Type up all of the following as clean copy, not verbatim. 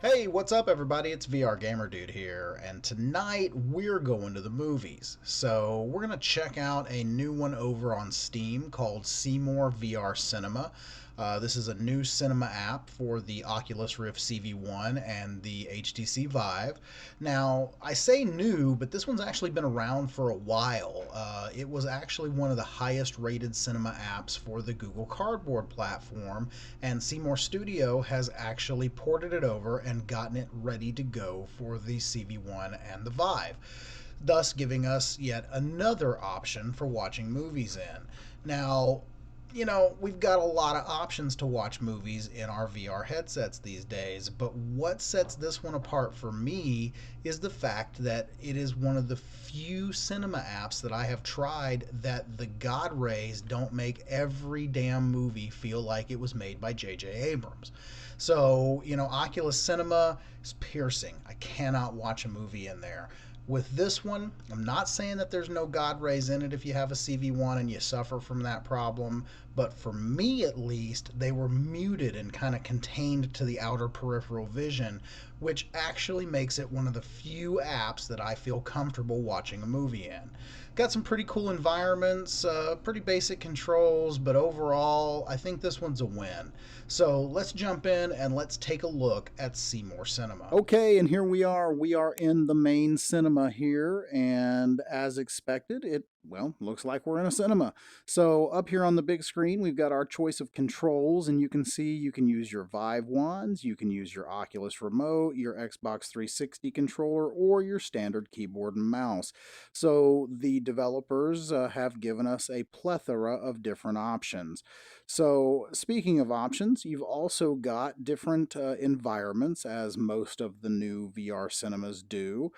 Hey, what's up, everybody? It's vrgamerdude here, and tonight we're going to the movies. So, we're going to check out a new one over on Steam called CMOAR VR Cinema. This is a new cinema app for the Oculus Rift CV1 and the HTC Vive. Now, I say new, but this one's actually been around for a while. It was actually one of the highest rated cinema apps for the Google Cardboard platform, and Seymour Studio has actually ported it over and gotten it ready to go for the CV1 and the Vive, thus giving us yet another option for watching movies in. Now, we've got a lot of options to watch movies in our VR headsets these days, but what sets this one apart for me is the fact that it is one of the few cinema apps that I have tried that the God rays don't make every damn movie feel like it was made by J.J. Abrams. So, Oculus Cinema is piercing. I cannot watch a movie in there. With this one, I'm not saying that there's no God rays in it if you have a CV1 and you suffer from that problem, but for me at least, they were muted and kind of contained to the outer peripheral vision, which actually makes it one of the few apps that I feel comfortable watching a movie in. Got some pretty cool environments, pretty basic controls, but overall, I think this one's a win. So let's jump in and let's take a look at Seymour Cinema. Okay, and here we are. We are in the main cinema here, and as expected, looks like we're in a cinema. So up here on the big screen, we've got our choice of controls, and you can see you can use your Vive ones, you can use your Oculus remote, your Xbox 360 controller, or your standard keyboard and mouse. So the developers have given us a plethora of different options. So speaking of options, you've also got different environments, as most of the new VR cinemas do.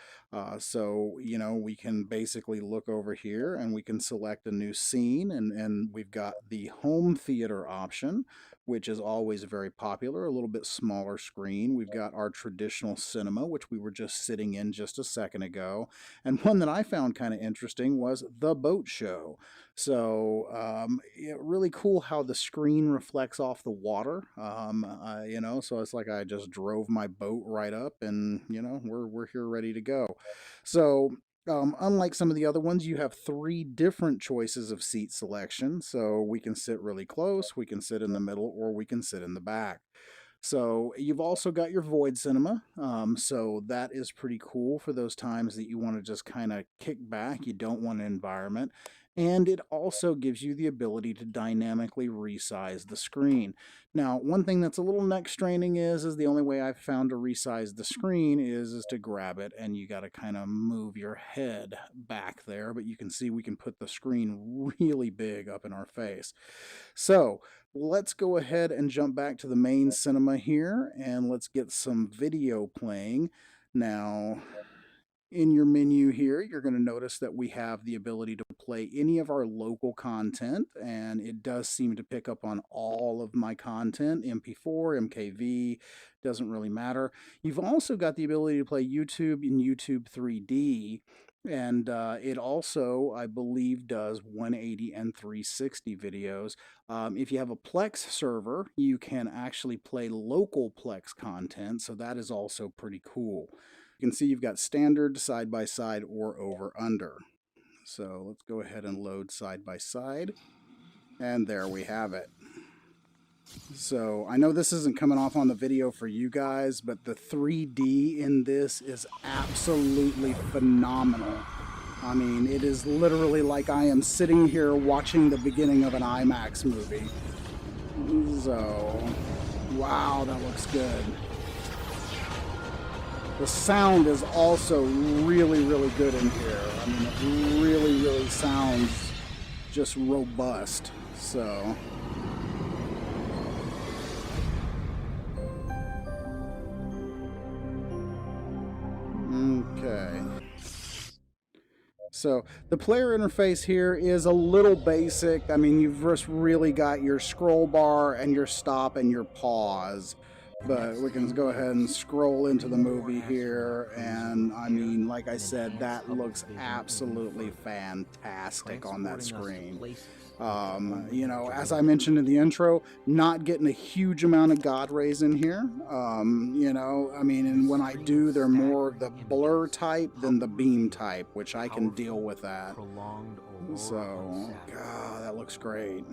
We can basically look over here and we can select a new scene, and we've got the home theater option, which is always very popular, a little bit smaller screen. We've got our traditional cinema, which we were just sitting in just a second ago. And one that I found kind of interesting was the boat show. Really cool how the screen reflects off the water. So it's like I just drove my boat right up, and we're here ready to go. Unlike some of the other ones, you have three different choices of seat selection. So we can sit really close, we can sit in the middle, or we can sit in the back. So you've also got your void cinema. So that is pretty cool for those times that you want to just kind of kick back. You don't want an environment. And it also gives you the ability to dynamically resize the screen. Now, one thing that's a little neck straining is the only way I've found to resize the screen is to grab it, and you got to kind of move your head back there. But you can see we can put the screen really big up in our face. So let's go ahead and jump back to the main cinema here, and let's get some video playing. Now, in your menu here, you're going to notice that we have the ability to play any of our local content, and it does seem to pick up on all of my content, MP4, MKV, doesn't really matter. You've also got the ability to play YouTube in YouTube 3D, and it also, I believe, does 180 and 360 videos. If you have a Plex server, you can actually play local Plex content, so that is also pretty cool. You can see you've got standard, side by side, or over under. So let's go ahead and load side by side. And there we have it. So I know this isn't coming off on the video for you guys, but the 3D in this is absolutely phenomenal. I mean, it is literally like I am sitting here watching the beginning of an IMAX movie. So, wow, that looks good. The sound is also really, really good in here. I mean, it really, really sounds just robust. So, okay. So the player interface here is a little basic. I mean, you've just really got your scroll bar and your stop and your pause. But we can go ahead and scroll into the movie here, and I mean, like I said, that looks absolutely fantastic on that screen. You know, as I mentioned in the intro, not getting a huge amount of God rays in here. You know, I mean, and when I do, they're more the blur type than the beam type, which I can deal with that. So, God, that looks great.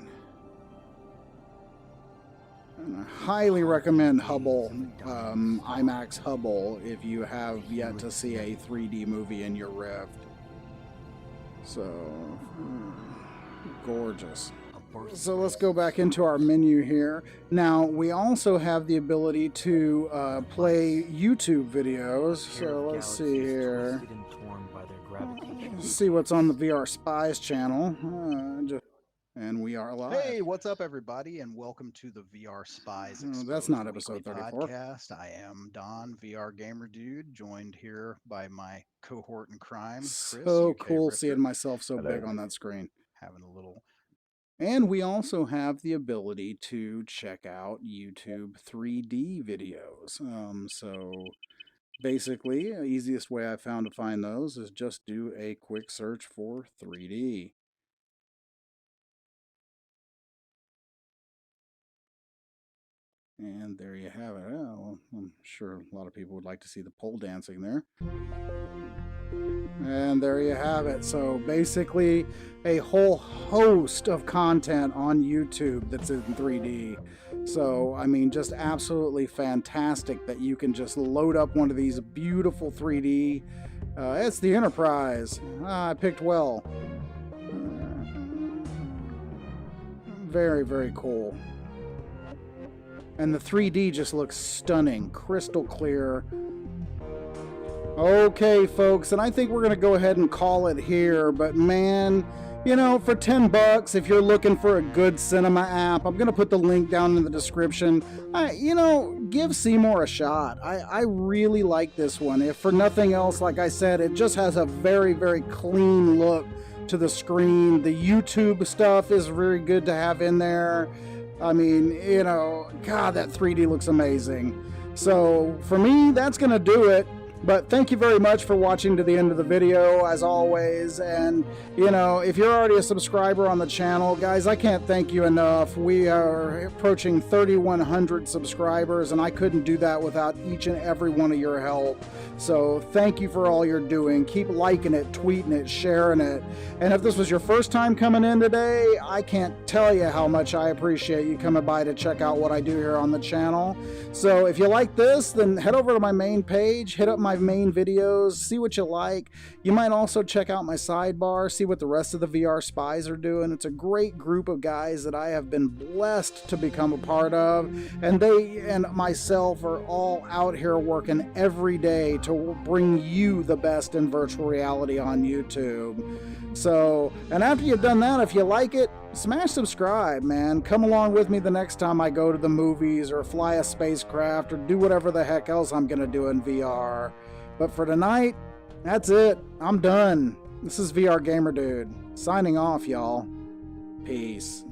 And I highly recommend Hubble, IMAX Hubble, if you have yet to see a 3D movie in your Rift. So, gorgeous. So let's go back into our menu here. Now, we also have the ability to play YouTube videos. So let's see here. Let's see what's on the VR Spies channel. And we are live. Hey, what's up, everybody, and welcome to the VR Spies Exposed That's not episode 34. podcast. I am Don, VR Gamer Dude, joined here by my cohort in crime, Chris. So UK cool Rifter. seeing myself so big on that screen. Having a little. And we also have the ability to check out YouTube 3D videos. So basically, the easiest way I found to find those is just do a quick search for 3D. And there you have it. Well, I'm sure a lot of people would like to see the pole dancing there. And there you have it. So basically a whole host of content on YouTube that's in 3D. So, I mean, just absolutely fantastic that you can just load up one of these beautiful 3D. It's the Enterprise. I picked well. Very, very cool. And the 3D just looks stunning, crystal clear. Okay, folks, and I think we're going to go ahead and call it here. But man, you know, for 10 bucks, if you're looking for a good cinema app, I'm going to put the link down in the description. You know, give CMOAR a shot. I really like this one. If for nothing else, like I said, it just has a very, very clean look to the screen. The YouTube stuff is very good to have in there. I mean, you know, God, that 3D looks amazing. So for me, that's going to do it. But thank you very much for watching to the end of the video, as always. And, you know, if you're already a subscriber on the channel, guys, I can't thank you enough. We are approaching 3,100 subscribers, and I couldn't do that without each and every one of your help. So thank you for all you're doing. Keep liking it, tweeting it, sharing it. And if this was your first time coming in today, I can't tell you how much I appreciate you coming by to check out what I do here on the channel. So if you like this, then head over to my main page, hit up my main videos, see what you like. You might also check out my sidebar, see what the rest of the VR Spies are doing. It's a great group of guys that I have been blessed to become a part of, and they and myself are all out here working every day to bring you the best in virtual reality on YouTube. So, and after you've done that, if you like it, smash subscribe, man. Come along with me the next time I go to the movies or fly a spacecraft or do whatever the heck else I'm going to do in VR. But for tonight, that's it. I'm done. This is VR Gamer Dude. Signing off, y'all. Peace.